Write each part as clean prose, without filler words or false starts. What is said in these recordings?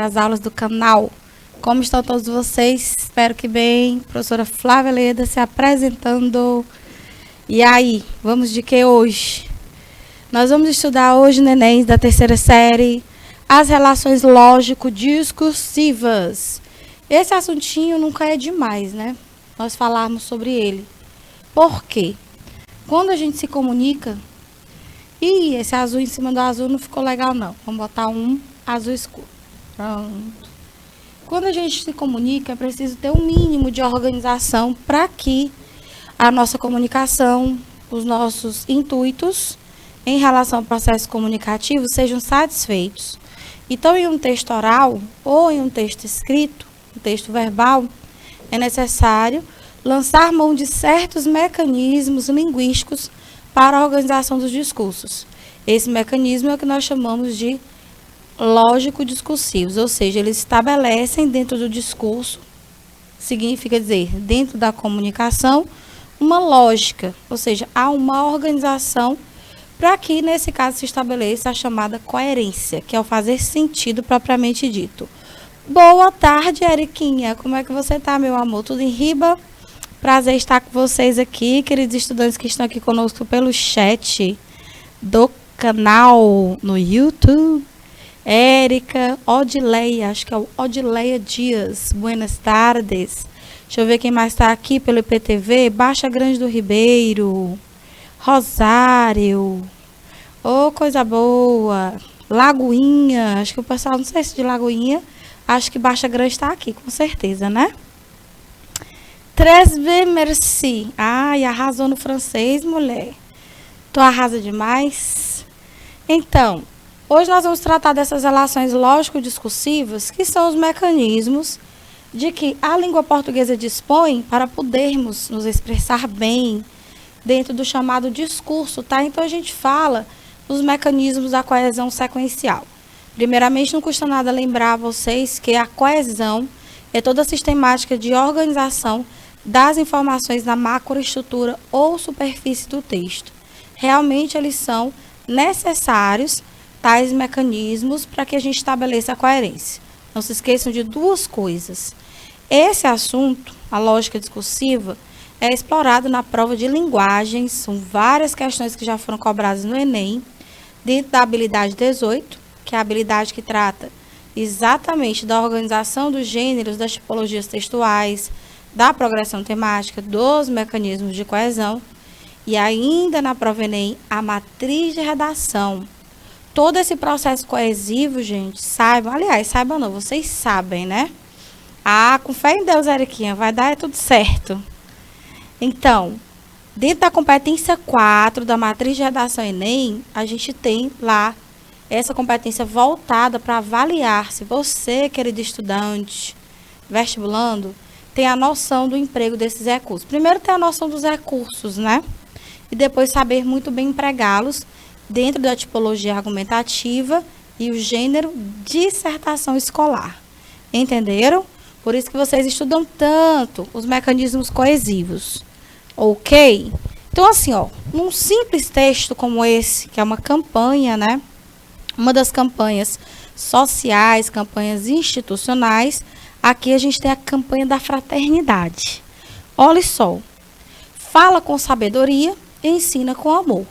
às aulas do canal. Como estão todos vocês? Espero que bem. Professora Flávia Leda se apresentando. E aí, vamos de que hoje? Nós vamos estudar hoje no Enem da terceira série as relações lógico-discursivas. Esse assuntinho nunca é demais, né? Nós falarmos sobre ele. Por quê? Quando a gente se comunica... Ih, esse azul em cima do azul não ficou legal, não. Vamos botar um azul escuro. Pronto. Quando a gente se comunica, é preciso ter um mínimo de organização para que a nossa comunicação, os nossos intuitos em relação ao processo comunicativo sejam satisfeitos. Então, em um texto oral ou em um texto escrito, um texto verbal, é necessário lançar mão de certos mecanismos linguísticos para a organização dos discursos. Esse mecanismo é o que nós chamamos de lógico-discursivos, ou seja, eles estabelecem dentro do discurso, significa dizer, dentro da comunicação, uma lógica, ou seja, há uma organização para que, nesse caso, se estabeleça a chamada coerência, que é o fazer sentido propriamente dito. Boa tarde, Eriquinha. Como é que você está, meu amor? Tudo em riba? Prazer estar com vocês aqui, queridos estudantes que estão aqui conosco pelo chat do canal no YouTube. Érica, Odileia, acho que é o Odileia Dias. Buenas tardes. Deixa eu ver quem mais está aqui pelo IPTV. Baixa Grande do Ribeiro. Rosário. Ô, coisa boa. Lagoinha, acho que o pessoal, não sei se de Lagoinha, acho que Baixa Grande está aqui, com certeza, né? Tresve merci. Ai, arrasou no francês, mulher. Tu arrasa demais. Então, hoje nós vamos tratar dessas relações lógico-discursivas, que são os mecanismos de que a língua portuguesa dispõe para podermos nos expressar bem dentro do chamado discurso, tá? Então, a gente fala dos mecanismos da coesão sequencial. Primeiramente, não custa nada lembrar a vocês que a coesão é toda a sistemática de organização das informações na macroestrutura ou superfície do texto. Realmente, eles são necessários, tais mecanismos, para que a gente estabeleça a coerência. Não se esqueçam de duas coisas. Esse assunto, a lógica discursiva, é explorado na prova de linguagens. São várias questões que já foram cobradas no Enem, dentro da habilidade 18, que é a habilidade que trata exatamente da organização dos gêneros, das tipologias textuais, da progressão temática, dos mecanismos de coesão, e ainda na prova Enem, a matriz de redação. Todo esse processo coesivo, gente, saibam, aliás, saibam não, vocês sabem, né? Ah, com fé em Deus, Eriquinha, vai dar tudo certo. Então, dentro da competência 4 da matriz de redação Enem, a gente tem lá essa competência voltada para avaliar se você, querido estudante, vestibulando, tem a noção do emprego desses recursos. Primeiro, ter a noção dos recursos, né? E depois saber muito bem empregá-los dentro da tipologia argumentativa e o gênero dissertação escolar. Entenderam? Por isso que vocês estudam tanto os mecanismos coesivos. Ok? Então, assim, ó, num simples texto como esse, que é uma campanha, né? Uma das campanhas sociais, campanhas institucionais, aqui a gente tem a campanha da fraternidade. Olha só. Fala com sabedoria e ensina com amor.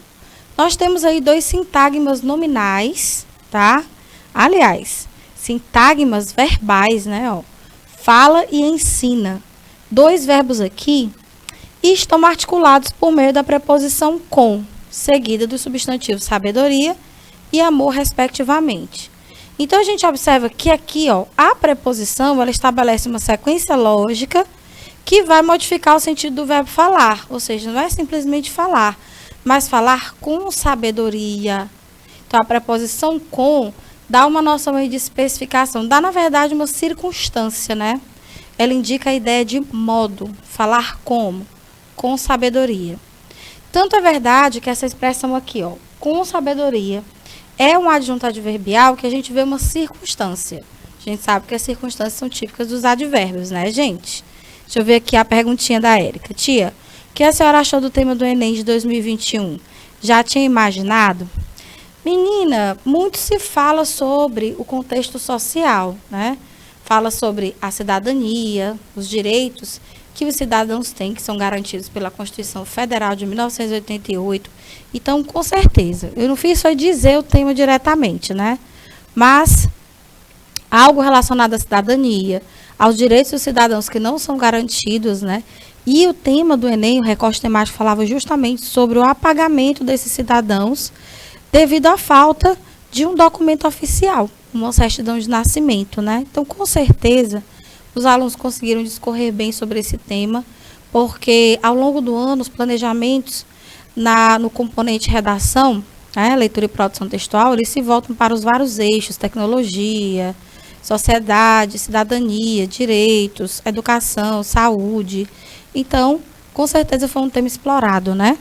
Nós temos aí dois sintagmas nominais, tá? Aliás, sintagmas verbais, né? Ó. Fala e ensina. Dois verbos aqui e estão articulados por meio da preposição com, seguida do substantivo sabedoria e amor, respectivamente. Então, a gente observa que aqui, ó, a preposição, ela estabelece uma sequência lógica que vai modificar o sentido do verbo falar. Ou seja, não é simplesmente falar, mas falar com sabedoria. Então, a preposição com dá uma noção aí de especificação, dá, na verdade, uma circunstância, né? Ela indica a ideia de modo, falar como, com sabedoria. Tanto é verdade que essa expressão aqui, ó, com sabedoria, é um adjunto adverbial que a gente vê uma circunstância. A gente sabe que as circunstâncias são típicas dos advérbios, né, gente? Deixa eu ver aqui a perguntinha da Érica. Tia, o que a senhora achou do tema do Enem de 2021? Já tinha imaginado? Menina, muito se fala sobre o contexto social, né? Fala sobre a cidadania, os direitos que os cidadãos têm, que são garantidos pela Constituição Federal de 1988. Então, com certeza, eu não fiz só dizer o tema diretamente, né? Mas algo relacionado à cidadania, aos direitos dos cidadãos que não são garantidos, né? E o tema do Enem, o recorte temático, falava justamente sobre o apagamento desses cidadãos devido à falta de um documento oficial, uma certidão de nascimento, né? Então, com certeza, os alunos conseguiram discorrer bem sobre esse tema, porque ao longo do ano, os planejamentos no componente redação, né, leitura e produção textual, eles se voltam para os vários eixos, tecnologia, sociedade, cidadania, direitos, educação, saúde. Então, com certeza foi um tema explorado, né?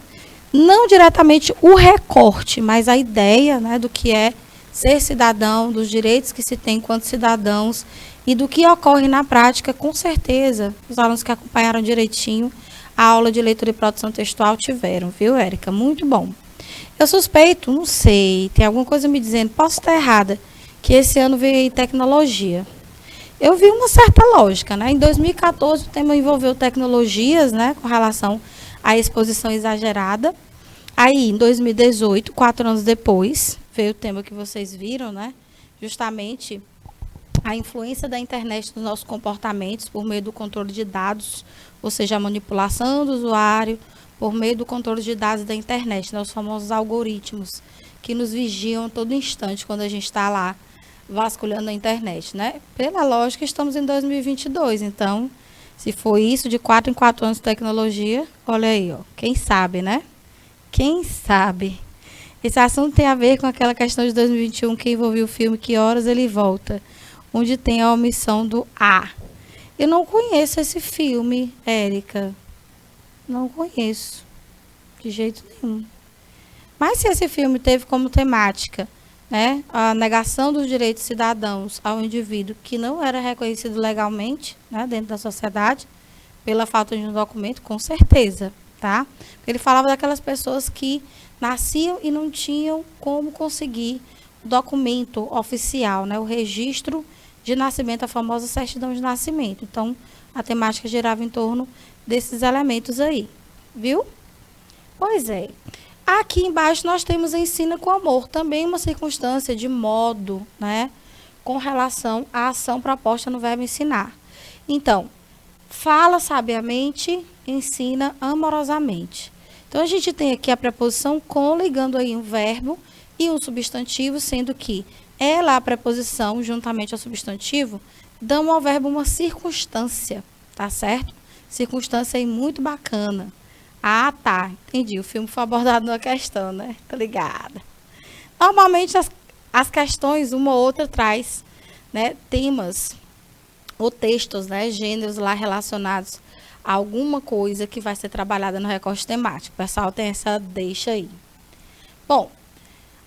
Não diretamente o recorte, mas a ideia, né, do que é ser cidadão, dos direitos que se tem enquanto cidadãos e do que ocorre na prática, com certeza, os alunos que acompanharam direitinho a aula de leitura e produção textual tiveram, viu, Érica? Muito bom. Eu suspeito, não sei, tem alguma coisa me dizendo, posso estar errada, que esse ano veio tecnologia. Eu vi uma certa lógica, né? Em 2014 o tema envolveu tecnologias, né, com relação à exposição exagerada. Aí, em 2018, 4 anos depois, veio o tema que vocês viram, né? Justamente a influência da internet nos nossos comportamentos por meio do controle de dados, ou seja, a manipulação do usuário por meio do controle de dados da internet, né? Os famosos algoritmos que nos vigiam a todo instante quando a gente está lá vasculhando a internet, né? Pela lógica, estamos em 2022, então, se for isso, de 4 em 4 anos de tecnologia, olha aí, ó, quem sabe, né? Quem sabe? Esse assunto tem a ver com aquela questão de 2021 que envolveu o filme Que Horas Ele Volta, onde tem a omissão do A. Eu não conheço esse filme, Érica. Não conheço, de jeito nenhum. Mas se esse filme teve como temática, né, a negação dos direitos cidadãos ao indivíduo que não era reconhecido legalmente, né, dentro da sociedade, pela falta de um documento, com certeza, tá? Ele falava daquelas pessoas que nasciam e não tinham como conseguir o documento oficial, né, o registro de nascimento, a famosa certidão de nascimento. Então, a temática girava em torno desses elementos aí, viu? Pois é. Aqui embaixo nós temos ensina com amor, também uma circunstância de modo, né, com relação à ação proposta no verbo ensinar. Então, fala sabiamente, ensina amorosamente. Então, a gente tem aqui a preposição com, ligando aí um verbo e um substantivo, sendo que ela, a preposição, juntamente ao substantivo, dão ao verbo uma circunstância, tá certo? Circunstância aí muito bacana. Ah, tá, entendi. O filme foi abordado numa questão, né? Tô ligada. Normalmente, as questões, uma ou outra, traz, né, temas ou textos, né, gêneros lá relacionados a alguma coisa que vai ser trabalhada no recorte temático. O pessoal tem essa deixa aí. Bom,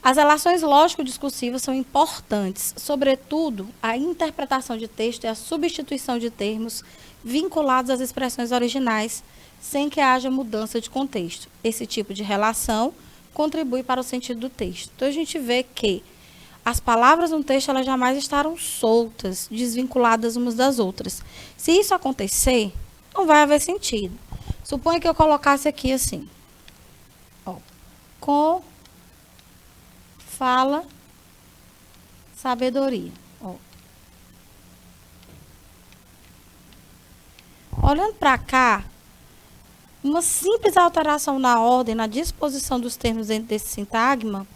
as relações lógico-discursivas são importantes, sobretudo a interpretação de texto e a substituição de termos vinculados às expressões originais, sem que haja mudança de contexto. Esse tipo de relação contribui para o sentido do texto. Então, a gente vê que as palavras no texto elas jamais estarão soltas, desvinculadas umas das outras. Se isso acontecer, não vai haver sentido. Suponha que eu colocasse aqui assim, ó, com, fala, sabedoria. Ó. Olhando para cá, uma simples alteração na ordem, na disposição dos termos dentro desse sintagma,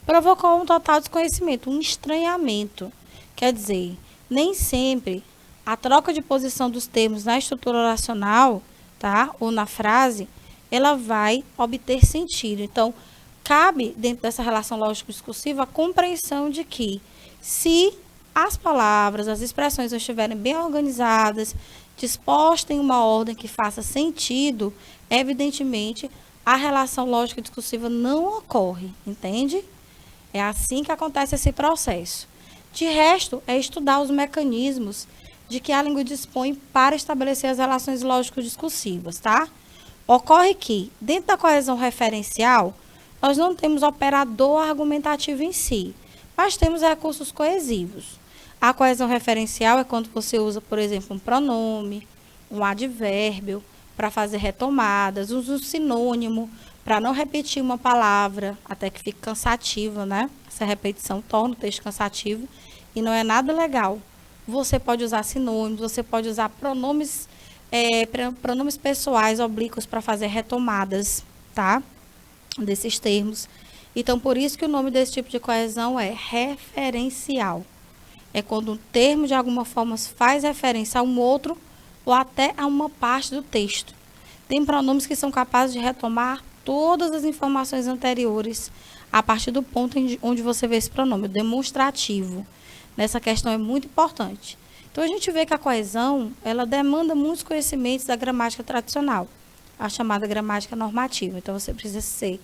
provocou um total desconhecimento, um estranhamento. Quer dizer, nem sempre a troca de posição dos termos na estrutura oracional, tá, ou na frase, ela vai obter sentido. Então, cabe, dentro dessa relação lógico-discursiva, a compreensão de que, se as palavras, as expressões estiverem bem organizadas, dispostas em uma ordem que faça sentido, evidentemente, a relação lógica discursiva não ocorre, entende? É assim que acontece esse processo. De resto, é estudar os mecanismos de que a língua dispõe para estabelecer as relações lógico-discursivas, tá? Ocorre que, dentro da coesão referencial, nós não temos operador argumentativo em si, mas temos recursos coesivos. A coesão referencial é quando você usa, por exemplo, um pronome, um advérbio, para fazer retomadas, usa um sinônimo, para não repetir uma palavra, até que fique cansativo, né? Essa repetição torna o texto cansativo e não é nada legal. Você pode usar sinônimos, você pode usar pronomes pessoais oblíquos para fazer retomadas, tá? Desses termos. Então, por isso que o nome desse tipo de coesão é referencial. É quando um termo, de alguma forma, faz referência a um outro ou até a uma parte do texto. Tem pronomes que são capazes de retomar todas as informações anteriores a partir do ponto onde você vê esse pronome, o demonstrativo. Nessa questão é muito importante. Então, a gente vê que a coesão, ela demanda muitos conhecimentos da gramática tradicional, a chamada gramática normativa. Então, você precisa ser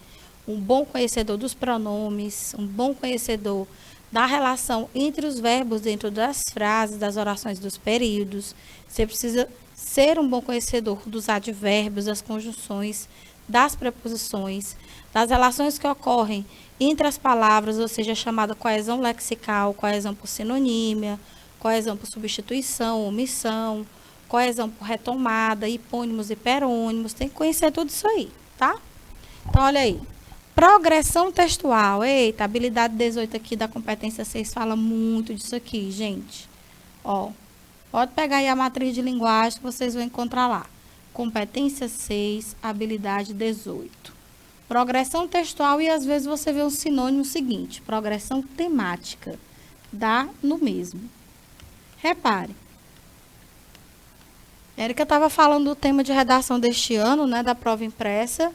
um bom conhecedor dos pronomes, um bom conhecedor da relação entre os verbos dentro das frases, das orações, dos períodos. Você precisa ser um bom conhecedor dos advérbios, das conjunções, das preposições, das relações que ocorrem entre as palavras, ou seja, a chamada coesão lexical, coesão por sinonímia, coesão por substituição, omissão, coesão por retomada, hipônimos e perônimos. Tem que conhecer tudo isso aí, tá? Então, olha aí. Progressão textual. Eita, habilidade 18 aqui da competência 6 fala muito disso aqui, gente. Ó, pode pegar aí a matriz de linguagem que vocês vão encontrar lá. Competência 6, habilidade 18. Progressão textual e às vezes você vê um sinônimo seguinte, progressão temática. Dá no mesmo. Repare. Érica estava falando do tema de redação deste ano, né, da prova impressa.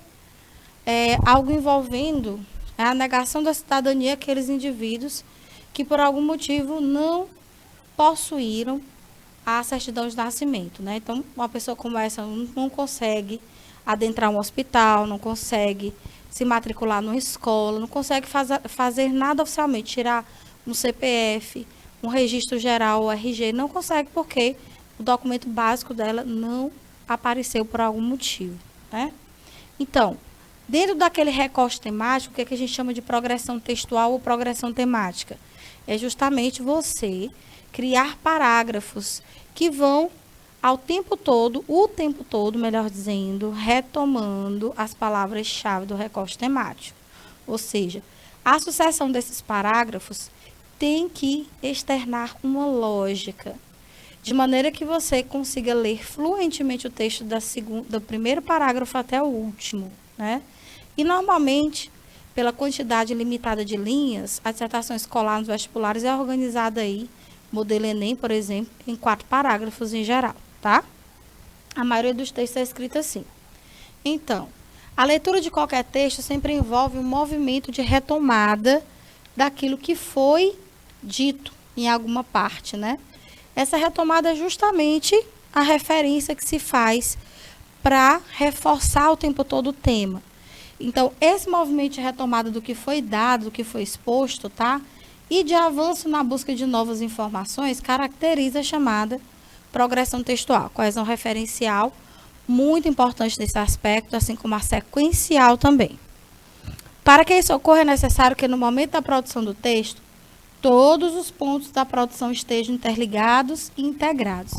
É algo envolvendo a negação da cidadania àqueles indivíduos que por algum motivo não possuíram a certidão de nascimento, né? Então, uma pessoa como essa não consegue adentrar um hospital, não consegue se matricular numa escola, não consegue fazer nada oficialmente, tirar um CPF, um registro geral, o RG, não consegue porque o documento básico dela não apareceu por algum motivo, né? Então, dentro daquele recorte temático, o que é que a gente chama de progressão textual ou progressão temática? É justamente você criar parágrafos que vão o tempo todo, melhor dizendo, retomando as palavras-chave do recorte temático. Ou seja, a sucessão desses parágrafos tem que externar uma lógica, de maneira que você consiga ler fluentemente o texto do primeiro parágrafo até o último, né? E, normalmente, pela quantidade limitada de linhas, a dissertação escolar nos vestibulares é organizada aí, modelo Enem, por exemplo, em 4 parágrafos em geral, tá? A maioria dos textos é escrita assim. Então, a leitura de qualquer texto sempre envolve um movimento de retomada daquilo que foi dito em alguma parte, né? Essa retomada é justamente a referência que se faz para reforçar o tempo todo o tema. Então, esse movimento de retomada do que foi dado, do que foi exposto, tá? E de avanço na busca de novas informações, caracteriza a chamada progressão textual. Coesão referencial, muito importante nesse aspecto, assim como a sequencial também. Para que isso ocorra, é necessário que no momento da produção do texto, todos os pontos da produção estejam interligados e integrados.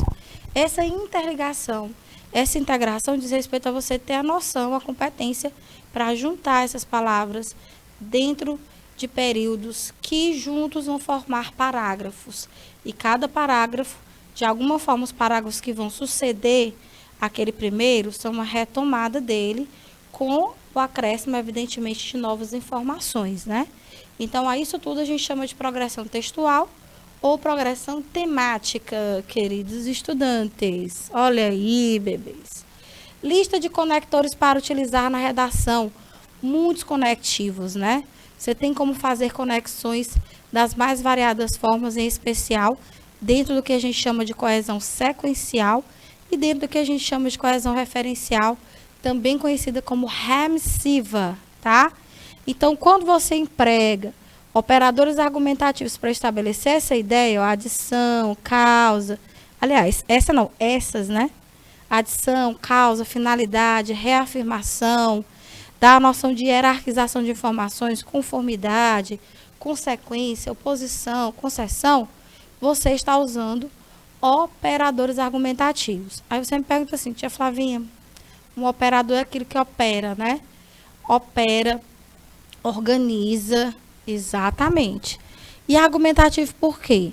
Essa interligação, essa integração diz respeito a você ter a noção, a competência para juntar essas palavras dentro de períodos que juntos vão formar parágrafos. E cada parágrafo, de alguma forma, os parágrafos que vão suceder aquele primeiro são uma retomada dele com o acréscimo, evidentemente, de novas informações, né? Então, a isso tudo a gente chama de progressão textual ou progressão temática, queridos estudantes. Olha aí, bebês. Lista de conectores para utilizar na redação. Muitos conectivos, né? Você tem como fazer conexões das mais variadas formas, em especial dentro do que a gente chama de coesão sequencial e dentro do que a gente chama de coesão referencial, também conhecida como remissiva, tá? Então, quando você emprega operadores argumentativos para estabelecer essa ideia, ó, adição, causa, aliás, essas, né? Adição, causa, finalidade, reafirmação, dá a noção de hierarquização de informações, conformidade, consequência, oposição, concessão, você está usando operadores argumentativos. Aí você me pergunta assim, tia Flavinha, um operador é aquilo que opera, né? Opera, organiza, exatamente. E argumentativo por quê?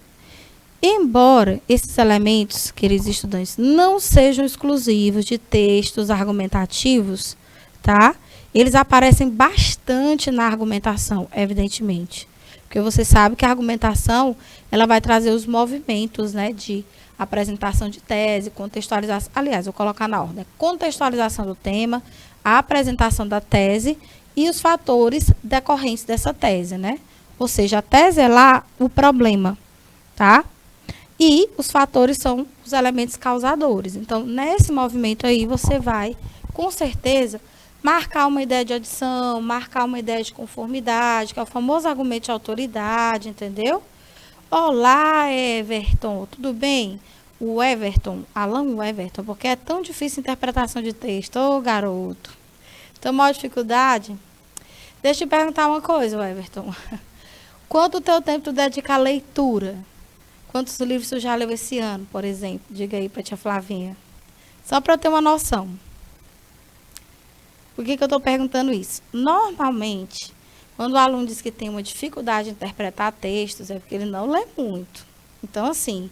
Embora esses elementos, queridos estudantes, não sejam exclusivos de textos argumentativos, tá? Eles aparecem bastante na argumentação, evidentemente. Porque você sabe que a argumentação, ela vai trazer os movimentos, né, de apresentação de tese, contextualização, aliás, vou colocar na ordem, contextualização do tema, a apresentação da tese e os fatores decorrentes dessa tese, né? Ou seja, a tese é lá o problema, tá? E os fatores são os elementos causadores. Então, nesse movimento aí, você vai, com certeza, marcar uma ideia de adição, marcar uma ideia de conformidade, que é o famoso argumento de autoridade, entendeu? Olá, Everton, tudo bem? O Everton, Alan Everton, porque é tão difícil a interpretação de texto. Ô, garoto, tem maior dificuldade? Deixa eu te perguntar uma coisa, Everton. Quanto teu tempo tu dedica à leitura? Quantos livros tu já leu esse ano, por exemplo? Diga aí para a tia Flavinha. Só para eu ter uma noção. Por que eu estou perguntando isso? Normalmente, quando o aluno diz que tem uma dificuldade de interpretar textos, é porque ele não lê muito. Então, assim,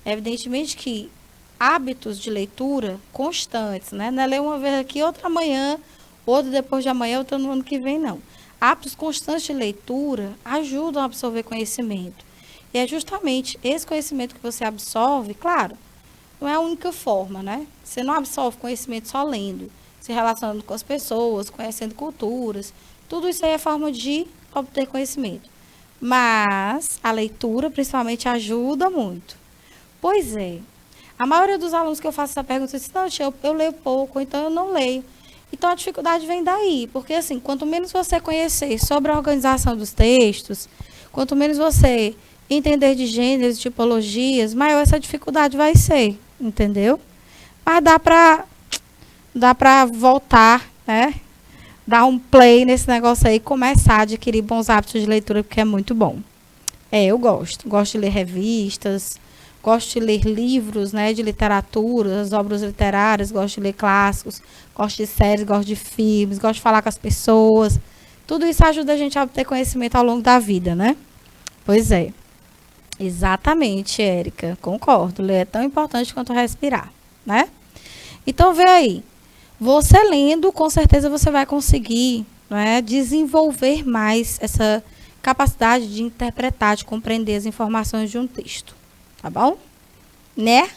evidentemente que hábitos de leitura constantes, né? Não é ler uma vez aqui, outra amanhã, outra depois de amanhã, outra no ano que vem, não. Hábitos constantes de leitura ajudam a absorver conhecimento. E é justamente esse conhecimento que você absorve, claro, não é a única forma, né? Você não absorve conhecimento só lendo, se relacionando com as pessoas, conhecendo culturas. Tudo isso aí é forma de obter conhecimento. Mas a leitura, principalmente, ajuda muito. Pois é. A maioria dos alunos que eu faço essa pergunta diz, não, tia, eu leio pouco, então eu não leio. Então, a dificuldade vem daí. Porque, assim, quanto menos você conhecer sobre a organização dos textos, quanto menos você entender de gêneros, tipologias, maior essa dificuldade vai ser, entendeu? Mas dá pra voltar, né? Dar um play nesse negócio aí e começar a adquirir bons hábitos de leitura, porque é muito bom. Eu gosto. Gosto de ler revistas, gosto de ler livros, né, de literatura, as obras literárias, gosto de ler clássicos, gosto de séries, gosto de filmes, gosto de falar com as pessoas. Tudo isso ajuda a gente a obter conhecimento ao longo da vida, né? Pois é. Exatamente, Érica. Concordo. Ler é tão importante quanto respirar, né? Então, vê aí. Você lendo, com certeza você vai conseguir, né, desenvolver mais essa capacidade de interpretar, de compreender as informações de um texto. Tá bom? Né?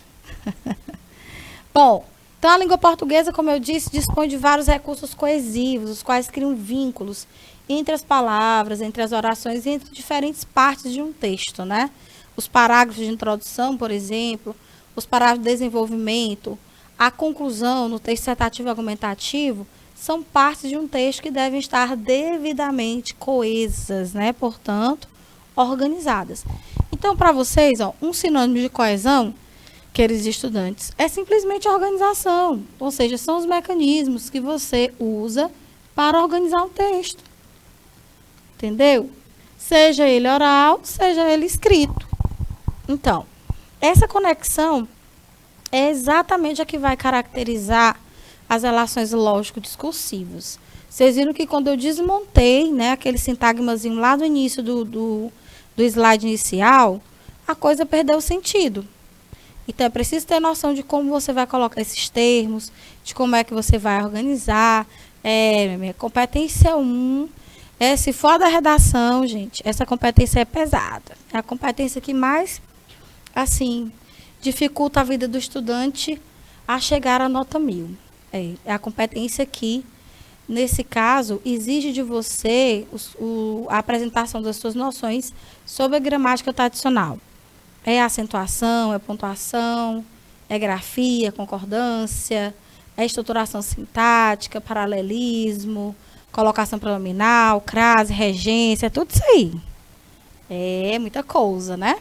Bom, então a língua portuguesa, como eu disse, dispõe de vários recursos coesivos, os quais criam vínculos entre as palavras, entre as orações e entre diferentes partes de um texto, né? Os parágrafos de introdução, por exemplo, os parágrafos de desenvolvimento, a conclusão no texto dissertativo e argumentativo, são partes de um texto que devem estar devidamente coesas, né? Portanto, organizadas. Então, para vocês, ó, um sinônimo de coesão, queridos estudantes, é simplesmente organização. Ou seja, são os mecanismos que você usa para organizar um texto. Entendeu? Seja ele oral, seja ele escrito. Então, essa conexão é exatamente a que vai caracterizar as relações lógico-discursivas. Vocês viram que quando eu desmontei, né, aquele sintagmazinho lá do início do slide inicial, a coisa perdeu o sentido. Então, é preciso ter noção de como você vai colocar esses termos, de como é que você vai organizar. Minha competência 1, se for da redação, gente, essa competência é pesada. É a competência que mais, assim, dificulta a vida do estudante a chegar à nota 1000. É a competência que, nesse caso, exige de você a apresentação das suas noções sobre a gramática tradicional. É acentuação, é pontuação, é grafia, concordância, é estruturação sintática, paralelismo, colocação pronominal, crase, regência, tudo isso aí. É muita coisa, né?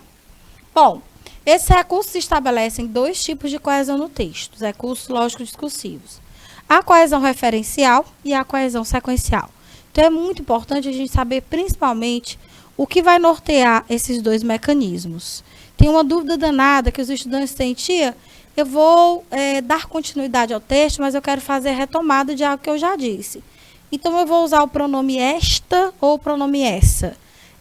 Bom, esses recursos estabelecem dois tipos de coesão no texto, os recursos lógico-discursivos. A coesão referencial e a coesão sequencial. Então, é muito importante a gente saber, principalmente, o que vai nortear esses dois mecanismos. Tem uma dúvida danada que os estudantes têm, tia, eu vou dar continuidade ao texto, mas eu quero fazer retomada de algo que eu já disse. Então, eu vou usar o pronome esta ou o pronome essa?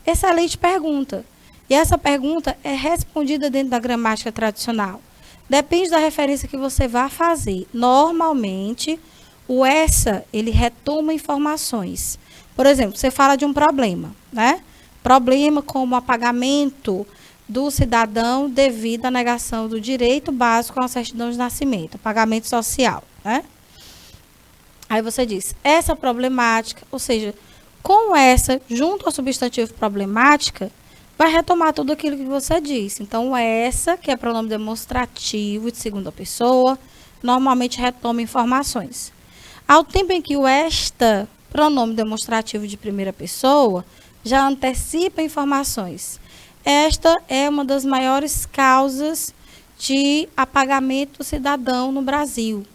Excelente pergunta. E essa pergunta é respondida dentro da gramática tradicional. Depende da referência que você vai fazer. Normalmente, o essa, ele retoma informações. Por exemplo, você fala de um problema, né? Problema como apagamento do cidadão devido à negação do direito básico à certidão de nascimento, pagamento social, né? Aí você diz, essa problemática, ou seja, com essa, junto ao substantivo problemática, vai retomar tudo aquilo que você disse. Então, essa, que é pronome demonstrativo de segunda pessoa, normalmente retoma informações. Ao tempo em que o esta, pronome demonstrativo de primeira pessoa, já antecipa informações. Esta é uma das maiores causas de apagamento do cidadão no Brasil.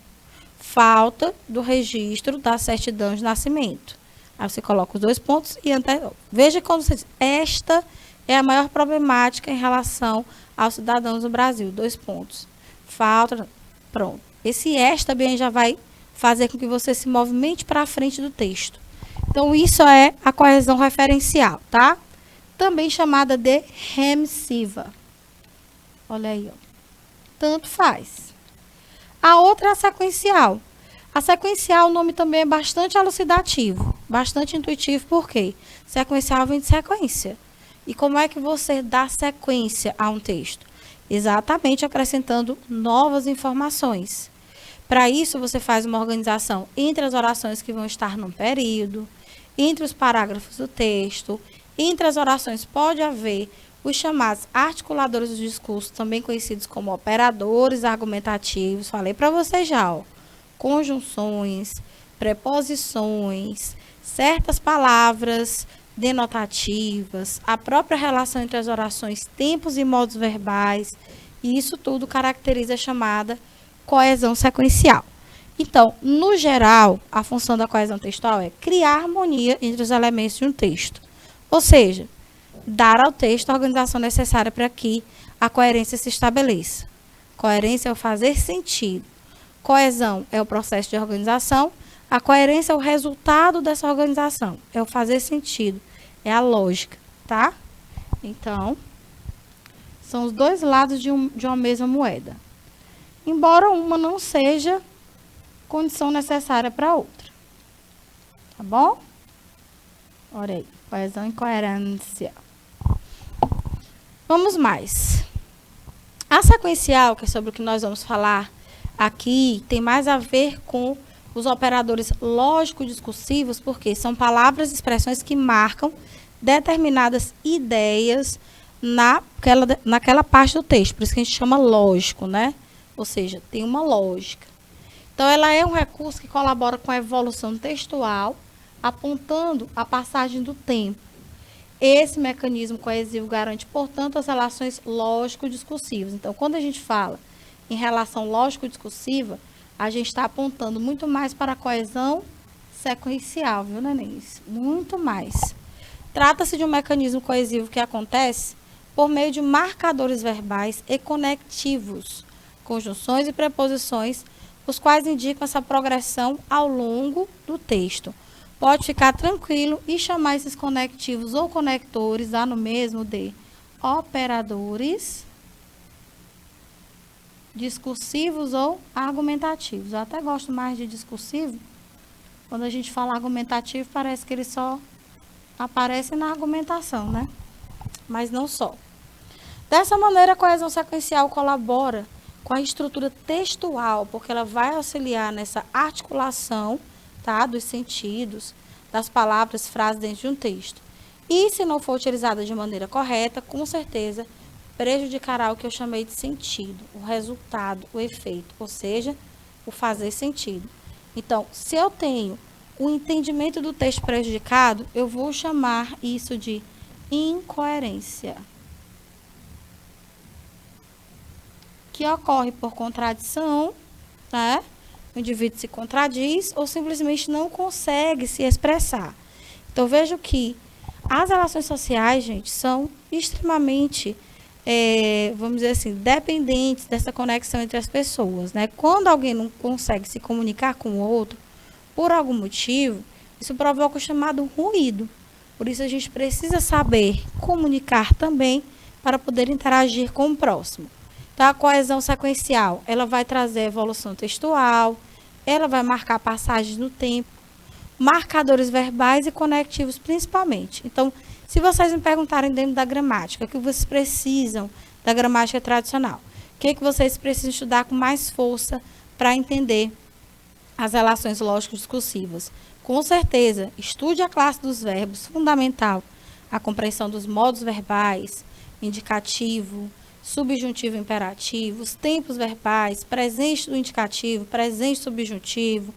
Falta do registro da certidão de nascimento. Aí você coloca os 2 pontos e veja como você diz. Esta é a maior problemática em relação aos cidadãos do Brasil. 2 pontos. Falta. Pronto. Esse esta bem já vai fazer com que você se movimente para a frente do texto. Então, isso é a coesão referencial, tá? Também chamada de remissiva. Olha aí, ó. Tanto faz. A outra é a sequencial. A sequencial, o nome também é bastante elucidativo, bastante intuitivo, por quê? Sequencial vem de sequência. E como é que você dá sequência a um texto? Exatamente acrescentando novas informações. Para isso, você faz uma organização entre as orações que vão estar num período, entre os parágrafos do texto, entre as orações pode haver os chamados articuladores do discurso, também conhecidos como operadores argumentativos. Falei para vocês já, ó. Conjunções, preposições, certas palavras denotativas, a própria relação entre as orações, tempos e modos verbais, e isso tudo caracteriza a chamada coesão sequencial. Então, no geral, a função da coesão textual é criar harmonia entre os elementos de um texto. Ou seja, dar ao texto a organização necessária para que a coerência se estabeleça. Coerência é o fazer sentido. Coesão é o processo de organização. A coerência é o resultado dessa organização. É o fazer sentido. É a lógica, tá? Então, são os dois lados de uma mesma moeda. Embora uma não seja condição necessária para a outra. Tá bom? Olha aí. Coesão e coerência. Vamos mais. A sequencial, que é sobre o que nós vamos falar aqui, tem mais a ver com os operadores lógico-discursivos, porque são palavras e expressões que marcam determinadas ideias naquela parte do texto. Por isso que a gente chama lógico, né? Ou seja, tem uma lógica. Então, ela é um recurso que colabora com a evolução textual, apontando a passagem do tempo. Esse mecanismo coesivo garante, portanto, as relações lógico-discursivas. Então, quando a gente fala em relação lógico-discursiva, a gente está apontando muito mais para a coesão sequencial, viu, nenéns? Muito mais. Trata-se de um mecanismo coesivo que acontece por meio de marcadores verbais e conectivos, conjunções e preposições, os quais indicam essa progressão ao longo do texto. Pode ficar tranquilo e chamar esses conectivos ou conectores, dá no mesmo de operadores discursivos ou argumentativos. Eu até gosto mais de discursivo. Quando a gente fala argumentativo, parece que ele só aparece na argumentação, né? Mas não só. Dessa maneira, a coesão sequencial colabora com a estrutura textual, porque ela vai auxiliar nessa articulação, tá, dos sentidos, das palavras, frases dentro de um texto. E se não for utilizada de maneira correta, com certeza prejudicará o que eu chamei de sentido, o resultado, o efeito, ou seja, o fazer sentido. Então, se eu tenho o entendimento do texto prejudicado, eu vou chamar isso de incoerência, que ocorre por contradição, né? o indivíduo se contradiz ou simplesmente não consegue se expressar. Então, vejo que as relações sociais, gente, são extremamente, vamos dizer assim, dependentes dessa conexão entre as pessoas, né? Quando alguém não consegue se comunicar com o outro, por algum motivo, isso provoca o chamado ruído. Por isso, a gente precisa saber comunicar também para poder interagir com o próximo. Então, a coesão sequencial, ela vai trazer evolução textual, ela vai marcar passagens no tempo, marcadores verbais e conectivos principalmente. Então, se vocês me perguntarem dentro da gramática, o que vocês precisam da gramática tradicional? O que vocês precisam estudar com mais força para entender as relações lógico-discursivas? Com certeza, estude a classe dos verbos, fundamental, a compreensão dos modos verbais, indicativo, subjuntivo e imperativo, os tempos verbais, presente do indicativo, presente subjuntivo,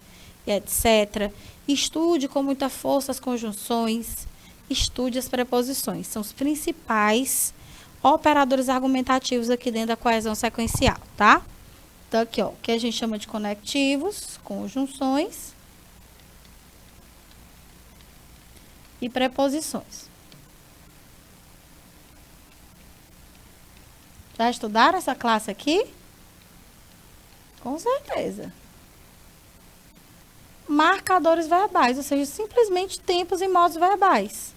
e etc. Estude com muita força as conjunções, estude as preposições. São os principais operadores argumentativos aqui dentro da coesão sequencial, tá? Então, aqui, ó, que a gente chama de conectivos, conjunções e preposições. Já estudaram essa classe aqui? Com certeza. Marcadores verbais, ou seja, simplesmente tempos e modos verbais.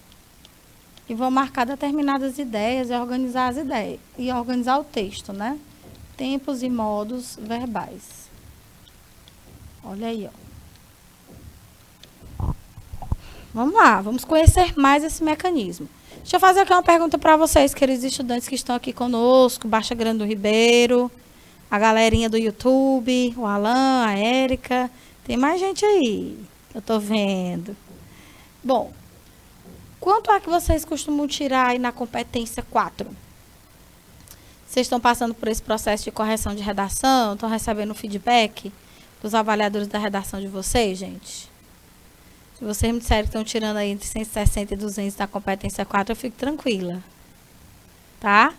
Que vão marcar determinadas ideias e organizar as ideias. E organizar o texto, né? Tempos e modos verbais. Olha aí, ó. Vamos lá, vamos conhecer mais esse mecanismo. Deixa eu fazer aqui uma pergunta para vocês, queridos estudantes que estão aqui conosco, Baixa Grande do Ribeiro, a galerinha do YouTube, o Alan, a Érica. Tem mais gente aí, eu tô vendo. Bom, quanto é que vocês costumam tirar aí na competência 4? Vocês estão passando por esse processo de correção de redação? Estão recebendo feedback dos avaliadores da redação de vocês, gente? Se vocês me disserem que estão tirando aí entre 160 e 200 da competência 4, eu fico tranquila. Tá?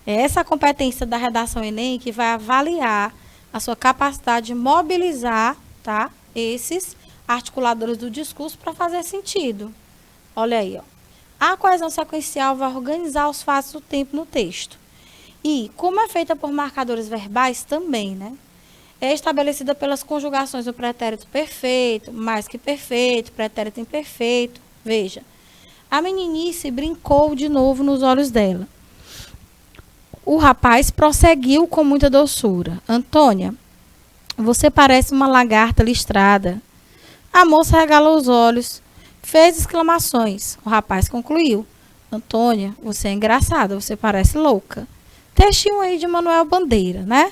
É essa competência da redação Enem que vai avaliar a sua capacidade de mobilizar, tá, esses articuladores do discurso para fazer sentido. Olha aí, ó. A coesão sequencial vai organizar os fatos do tempo no texto. E, como é feita por marcadores verbais também, né? É estabelecida pelas conjugações do pretérito perfeito, mais que perfeito, pretérito imperfeito. Veja, a meninice brincou de novo nos olhos dela. O rapaz prosseguiu com muita doçura. Antônia, você parece uma lagarta listrada. A moça regalou os olhos, fez exclamações. O rapaz concluiu. Antônia, você é engraçada, você parece louca. Textinho aí de Manuel Bandeira, né?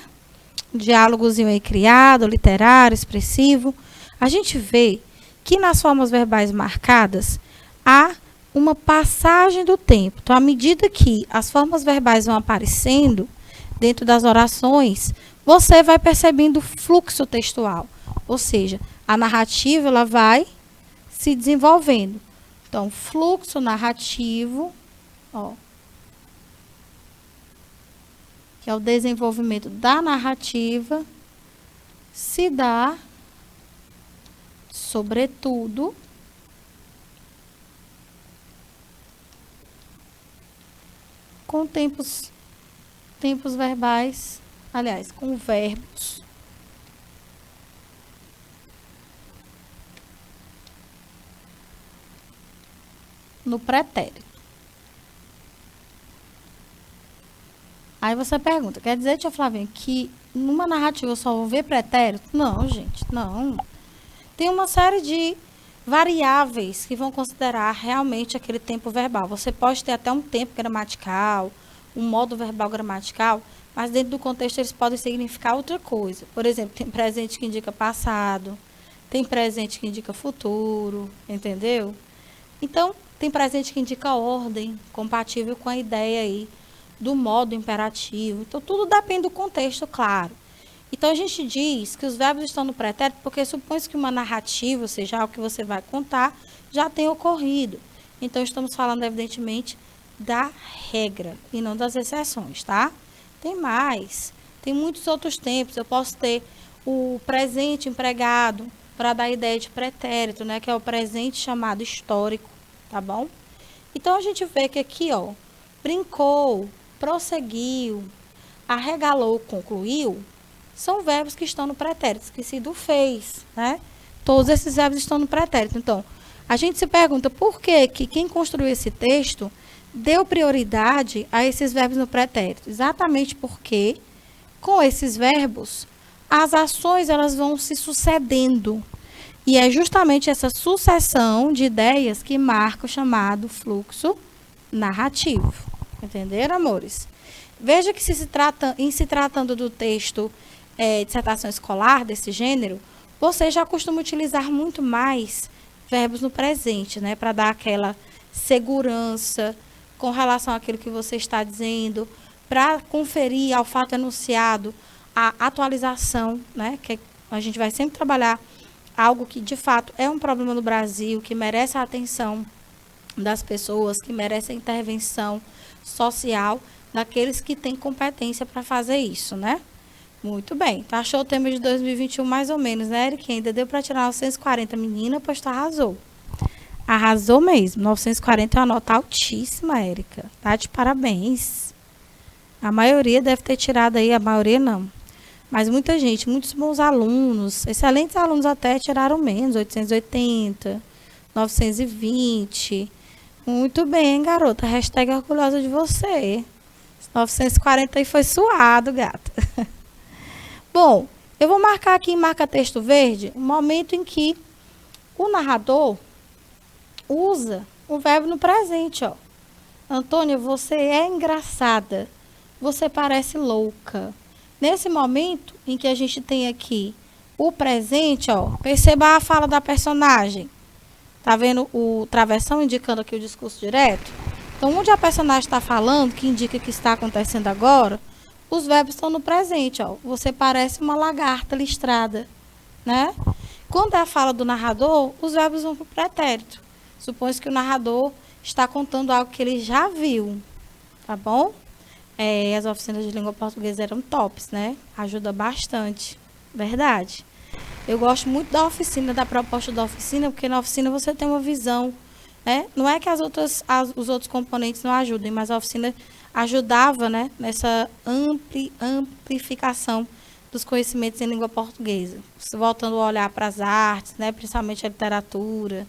Diálogozinho aí criado, literário, expressivo. A gente vê que nas formas verbais marcadas há uma passagem do tempo. Então, à medida que as formas verbais vão aparecendo dentro das orações, você vai percebendo o fluxo textual. Ou seja, a narrativa ela vai se desenvolvendo. Então, fluxo narrativo, ó, que é o desenvolvimento da narrativa, se dá, sobretudo, com tempos verbais, aliás, com verbos no pretérito. Aí você pergunta, quer dizer, tia Flavinha, que numa narrativa eu só vou ver pretérito? Não, gente, não. Tem uma série de variáveis que vão considerar realmente aquele tempo verbal. Você pode ter até um tempo gramatical, um modo verbal gramatical, mas dentro do contexto eles podem significar outra coisa. Por exemplo, tem presente que indica passado, tem presente que indica futuro, entendeu? Então, tem presente que indica ordem, compatível com a ideia aí do modo imperativo. Então, tudo depende do contexto, claro. Então, a gente diz que os verbos estão no pretérito porque supõe-se que uma narrativa, ou seja, algo que você vai contar, já tem ocorrido. Então, estamos falando, evidentemente, da regra e não das exceções, tá? Tem mais. Tem muitos outros tempos. Eu posso ter o presente empregado para dar a ideia de pretérito, né? Que é o presente chamado histórico, tá bom? Então, a gente vê que aqui, ó, brincou, prosseguiu, arregalou, concluiu, são verbos que estão no pretérito, esqueci do fez, né? Todos esses verbos estão no pretérito. Então, a gente se pergunta por que quem construiu esse texto deu prioridade a esses verbos no pretérito. Exatamente porque, com esses verbos, as ações elas vão se sucedendo. E é justamente essa sucessão de ideias que marca o chamado fluxo narrativo. Entenderam, amores? Veja que em se tratando do texto dissertação escolar desse gênero, você já costuma utilizar muito mais verbos no presente, né? Para dar aquela segurança com relação àquilo que você está dizendo, para conferir ao fato enunciado a atualização, né? Que a gente vai sempre trabalhar algo que, de fato, é um problema no Brasil, que merece a atenção das pessoas, que merece a intervenção social daqueles que têm competência para fazer isso, né? Muito bem. Tu achou o tema de 2021 mais ou menos, né, Eric? Ainda deu para tirar 940, menina, pois tu arrasou. Arrasou mesmo. 940 é uma nota altíssima, Érica. Tá de parabéns. A maioria deve ter tirado aí, a maioria não. Mas muita gente, muitos bons alunos, excelentes alunos até tiraram menos, 880, 920. Muito bem, garota. Hashtag orgulhosa de você. 940 aí foi suado, gata. Bom, eu vou marcar aqui em marca texto verde um momento em que o narrador usa o verbo no presente, ó. Antônia, você é engraçada. Você parece louca. Nesse momento em que a gente tem aqui o presente, ó, perceba a fala da personagem. Tá vendo o travessão indicando aqui o discurso direto? Então, onde a personagem está falando, que indica que está acontecendo agora, os verbos estão no presente, ó. Você parece uma lagarta listrada, né? Quando é a fala do narrador, os verbos vão para o pretérito. Supõe-se que o narrador está contando algo que ele já viu, tá bom? As oficinas de língua portuguesa eram tops, né? Ajuda bastante, verdade. Eu gosto muito da oficina, da proposta da oficina, porque na oficina você tem uma visão, né? Não é que os outros componentes não ajudem, mas a oficina ajudava, né, nessa amplificação dos conhecimentos em língua portuguesa. Voltando a olhar para as artes, né, principalmente a literatura,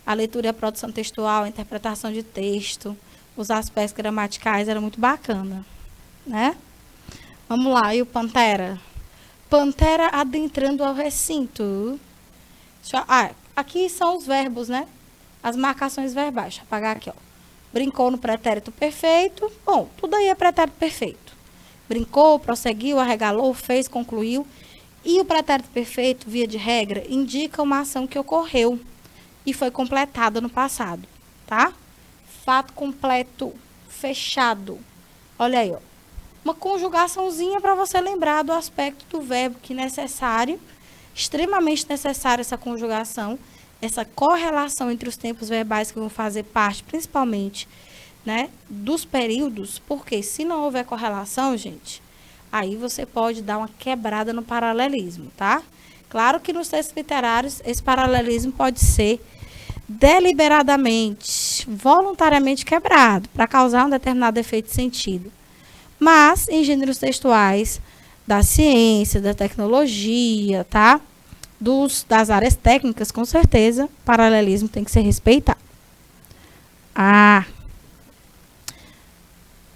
a leitura e a produção textual, a interpretação de texto, os aspectos gramaticais, era muito bacana, né? Vamos lá, e o Pantera? Pantera adentrando ao recinto. Aqui são os verbos, né? As marcações verbais. Deixa eu apagar aqui, ó. Brincou no pretérito perfeito. Bom, tudo aí é pretérito perfeito. Brincou, prosseguiu, arregalou, fez, concluiu. E o pretérito perfeito, via de regra, indica uma ação que ocorreu e foi completada no passado, tá? Fato completo, fechado. Olha aí, ó. Uma conjugaçãozinha para você lembrar do aspecto do verbo que é necessário, extremamente necessário essa conjugação, essa correlação entre os tempos verbais que vão fazer parte, principalmente, né, dos períodos, porque se não houver correlação, gente, aí você pode dar uma quebrada no paralelismo, tá? Claro que nos textos literários esse paralelismo pode ser deliberadamente, voluntariamente quebrado, para causar um determinado efeito de sentido. Mas, em gêneros textuais da ciência, da tecnologia, tá? Das áreas técnicas, com certeza, paralelismo tem que ser respeitado.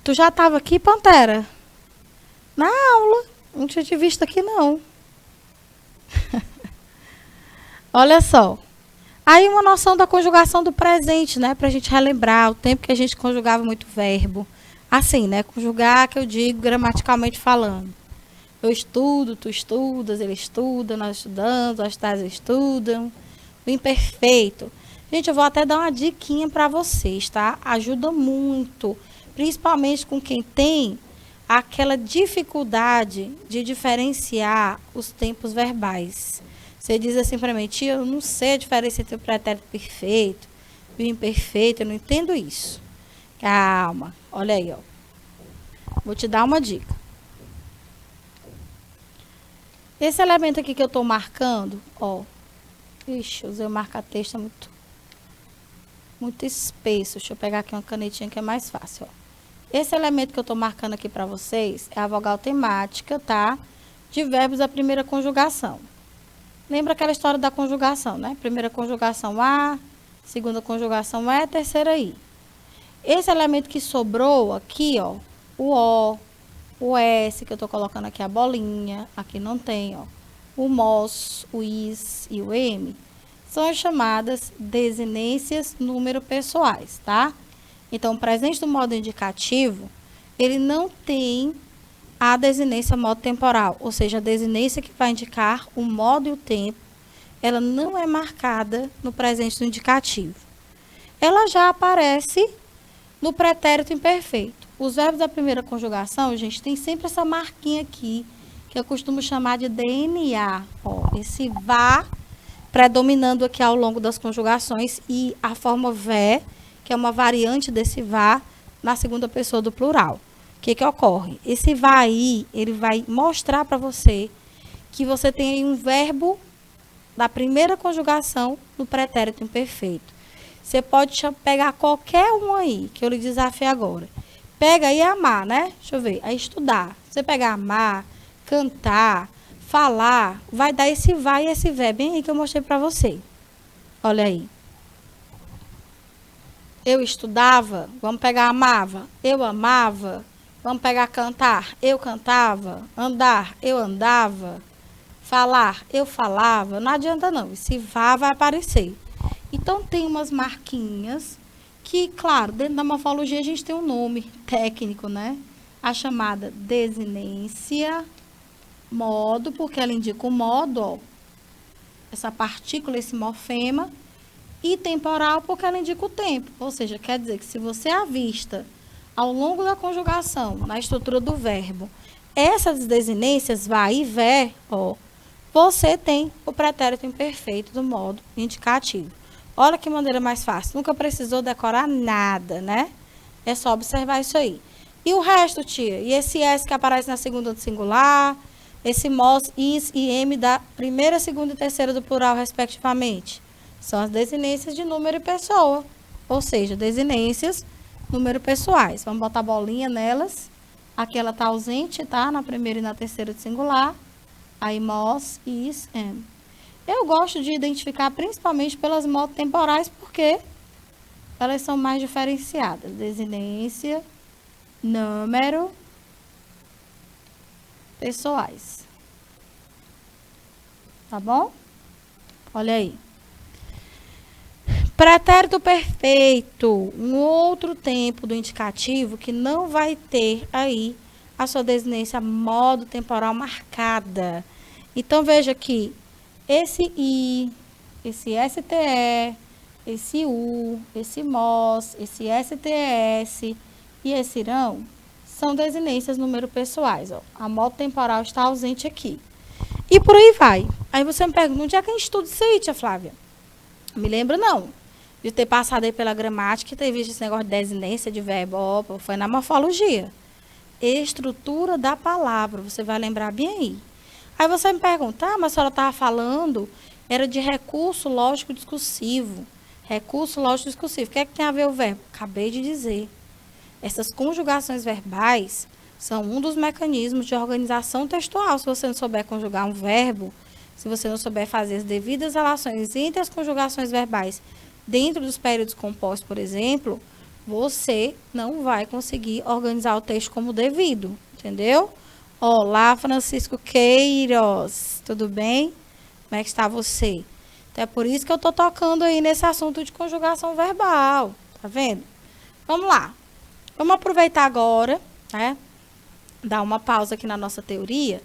Tu já estava aqui, Pantera? Na aula. Não tinha te visto aqui, não. Olha só. Aí uma noção da conjugação do presente, né? Pra gente relembrar o tempo que a gente conjugava muito verbo. Assim, né? Conjugar, que eu digo gramaticalmente falando. Eu estudo, tu estudas, ele estuda, nós estudamos, as tais estudam. O imperfeito. Gente, eu vou até dar uma diquinha para vocês, tá? Ajuda muito, principalmente com quem tem aquela dificuldade de diferenciar os tempos verbais. Você diz assim para mim, tia, eu não sei a diferença entre o pretérito perfeito e o imperfeito, eu não entendo isso. Calma, olha aí, ó. Vou te dar uma dica. Esse elemento aqui que eu estou marcando, ó. Ixi, usei o marca-texto muito espesso. Deixa eu pegar aqui uma canetinha que é mais fácil, ó. Esse elemento que eu estou marcando aqui para vocês é a vogal temática, tá? De verbos da primeira conjugação. Lembra aquela história da conjugação, né? Primeira conjugação A, segunda conjugação E, terceira I. Esse elemento que sobrou aqui, ó, o S, que eu tô colocando aqui a bolinha, aqui não tem, ó. O MOS, o IS e o M, são as chamadas desinências número pessoais, tá? Então, o presente do modo indicativo, ele não tem a desinência modo temporal, ou seja, a desinência que vai indicar o modo e o tempo, ela não é marcada no presente do indicativo. Ela já aparece no pretérito imperfeito. Os verbos da primeira conjugação, gente, tem sempre essa marquinha aqui, que eu costumo chamar de DNA. Ó, esse vá predominando aqui ao longo das conjugações e a forma vé, que é uma variante desse vá na segunda pessoa do plural. O que ocorre? Esse vá aí, ele vai mostrar para você que você tem aí um verbo da primeira conjugação no pretérito imperfeito. Você pode pegar qualquer um aí, que eu lhe desafio agora. Pega aí amar, né? Deixa eu ver. Aí estudar. Você pegar amar, cantar, falar, vai dar esse vai e esse vé, bem aí que eu mostrei para você. Olha aí. Eu estudava, vamos pegar amava. Eu amava, vamos pegar cantar. Eu cantava. Andar, eu andava. Falar, eu falava. Não adianta não, esse vá vai aparecer. Então, tem umas marquinhas que, claro, dentro da morfologia a gente tem um nome técnico, né? A chamada desinência modo, porque ela indica o modo, ó, essa partícula, esse morfema, e temporal, porque ela indica o tempo. Ou seja, quer dizer que se você avista ao longo da conjugação, na estrutura do verbo, essas desinências, vai e vé, ó, você tem o pretérito imperfeito do modo indicativo. Olha que maneira mais fácil. Nunca precisou decorar nada, né? É só observar isso aí. E o resto, tia? E esse S que aparece na segunda do singular, esse MOS, IS e M da primeira, segunda e terceira do plural, respectivamente? São as desinências de número e pessoa. Ou seja, desinências, número pessoais. Vamos botar bolinha nelas. Aqui ela está ausente, tá? Na primeira e na terceira do singular. Aí MOS, IS, M. Eu gosto de identificar principalmente pelas modos temporais, porque elas são mais diferenciadas. Desinência, número, pessoais. Tá bom? Olha aí. Pretérito perfeito, um outro tempo do indicativo que não vai ter aí a sua desinência modo temporal marcada. Então, veja aqui, esse I, esse STE, esse U, esse MOS, esse STS e esse IRão são desinências número pessoais. Ó. A modo temporal está ausente aqui. E por aí vai. Aí você me pergunta, onde é que a gente estuda isso aí, tia Flávia? Me lembro, não. De ter passado aí pela gramática e ter visto esse negócio de desinência de verbo. Opa, foi na morfologia. Estrutura da palavra, você vai lembrar bem aí. Aí você me pergunta, mas a senhora estava falando, era de recurso lógico discursivo. Recurso lógico discursivo. O que é que tem a ver o verbo? Acabei de dizer. Essas conjugações verbais são um dos mecanismos de organização textual. Se você não souber conjugar um verbo, se você não souber fazer as devidas relações entre as conjugações verbais dentro dos períodos compostos, por exemplo, você não vai conseguir organizar o texto como devido, entendeu? Olá, Francisco Queiroz, tudo bem? Como é que está você? Então, é por isso que eu estou tocando aí nesse assunto de conjugação verbal, tá vendo? Vamos lá. Vamos aproveitar agora, né? Dar uma pausa aqui na nossa teoria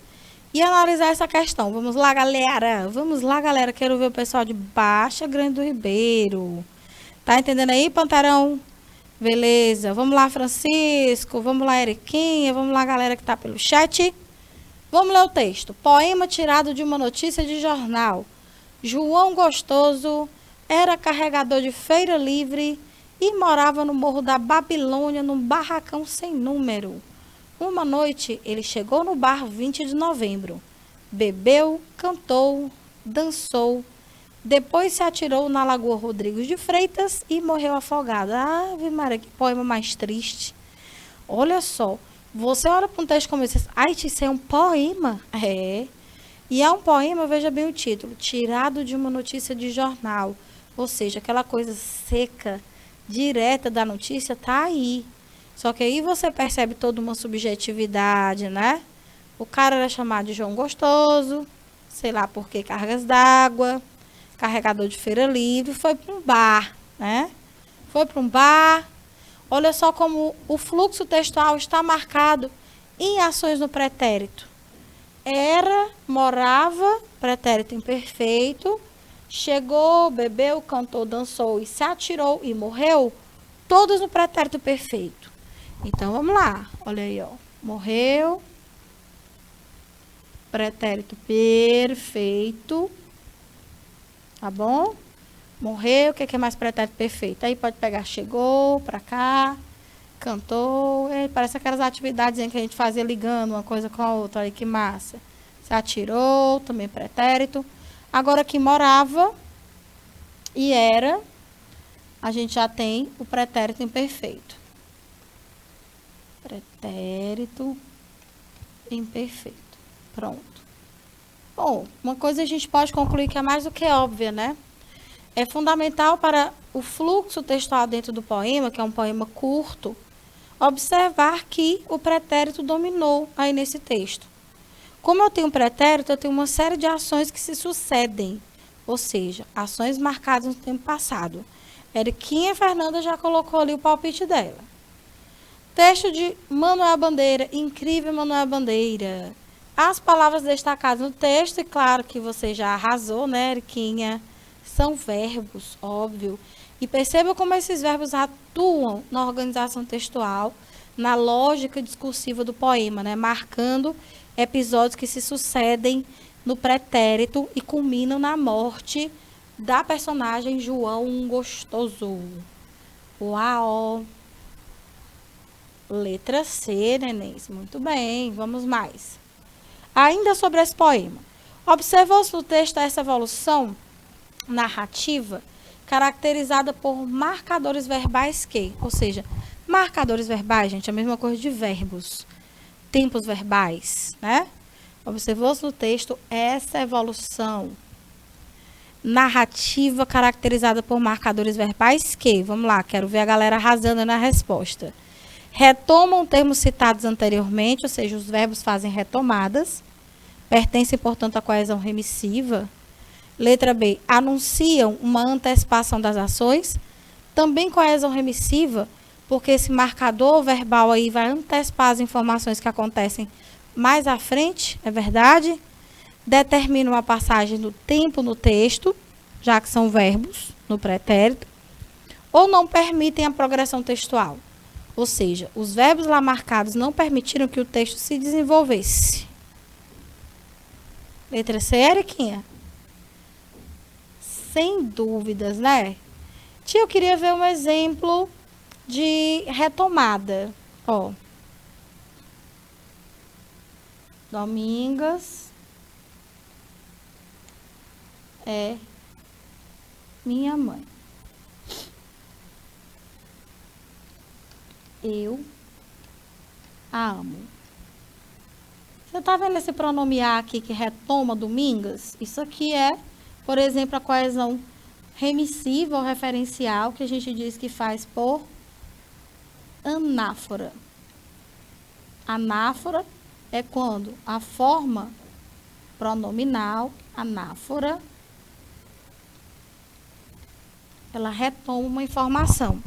e analisar essa questão. Vamos lá, galera. Vamos lá, galera. Quero ver o pessoal de Baixa Grande do Ribeiro. Tá entendendo aí, Pantarão? Beleza. Vamos lá, Francisco. Vamos lá, Eriquinha. Vamos lá, galera que tá pelo chat. Vamos ler o texto. Poema tirado de uma notícia de jornal. João Gostoso era carregador de feira livre e morava no Morro da Babilônia, num barracão sem número. Uma noite, ele chegou no bar 20 de novembro. bebeu, cantou, dançou, depois se atirou na Lagoa Rodrigues de Freitas e morreu afogado. Ave Maria, que poema mais triste. Olha só, você olha para um texto como esse, isso é um poema? É. E é um poema, veja bem o título, tirado de uma notícia de jornal. Ou seja, aquela coisa seca, direta da notícia, tá aí. Só que aí você percebe toda uma subjetividade, né? O cara era chamado de João Gostoso, sei lá por que cargas d'água, carregador de feira livre, foi para um bar, né? Foi para um bar. Olha só como o fluxo textual está marcado em ações no pretérito. Era, morava, pretérito imperfeito, chegou, bebeu, cantou, dançou e se atirou e morreu, todos no pretérito perfeito. Então, vamos lá. Olha aí, ó. Morreu, pretérito perfeito, tá bom? Morreu, o que é mais pretérito perfeito? Aí pode pegar, chegou pra cá, cantou, parece aquelas atividades que a gente fazia ligando uma coisa com a outra, aí que massa. Se atirou, também pretérito. Agora que morava e era, a gente já tem o pretérito imperfeito. Pretérito imperfeito. Pronto. Bom, uma coisa a gente pode concluir que é mais do que óbvia, né? É fundamental para o fluxo textual dentro do poema, que é um poema curto, observar que o pretérito dominou aí nesse texto. Como eu tenho um pretérito, eu tenho uma série de ações que se sucedem, ou seja, ações marcadas no tempo passado. Eriquinha Fernanda já colocou ali o palpite dela. Texto de Manuel Bandeira, incrível Manuel Bandeira. As palavras destacadas no texto, e claro que você já arrasou, né, Eriquinha? São verbos, óbvio. E perceba como esses verbos atuam na organização textual, na lógica discursiva do poema, né? Marcando episódios que se sucedem no pretérito e culminam na morte da personagem João Gostoso. Uau! Letra C, nenéns. Muito bem, vamos mais. Ainda sobre esse poema. Observou-se no texto essa evolução narrativa caracterizada por marcadores verbais que, ou seja, marcadores verbais, gente, é a mesma coisa de verbos, tempos verbais, né? Observou-se no texto essa evolução narrativa caracterizada por marcadores verbais que, vamos lá, quero ver a galera arrasando na resposta. Retomam termos citados anteriormente, ou seja, os verbos fazem retomadas, pertencem, portanto, à coesão remissiva. Letra B, anunciam uma antecipação das ações, também coesão remissiva, porque esse marcador verbal aí vai antecipar as informações que acontecem mais à frente, é verdade? Determinam a passagem do tempo no texto, já que são verbos no pretérito, ou não permitem a progressão textual. Ou seja, os verbos lá marcados não permitiram que o texto se desenvolvesse. Letra C, Eriquinha? Sem dúvidas, né? Tia, eu queria ver um exemplo de retomada. Ó. Domingas é minha mãe. Eu a amo. Você tá vendo esse pronomear aqui que retoma Domingas? Isso aqui é, por exemplo, a coesão remissiva ou referencial, que a gente diz que faz por anáfora. Anáfora é quando a forma pronominal, anáfora, ela retoma uma informação.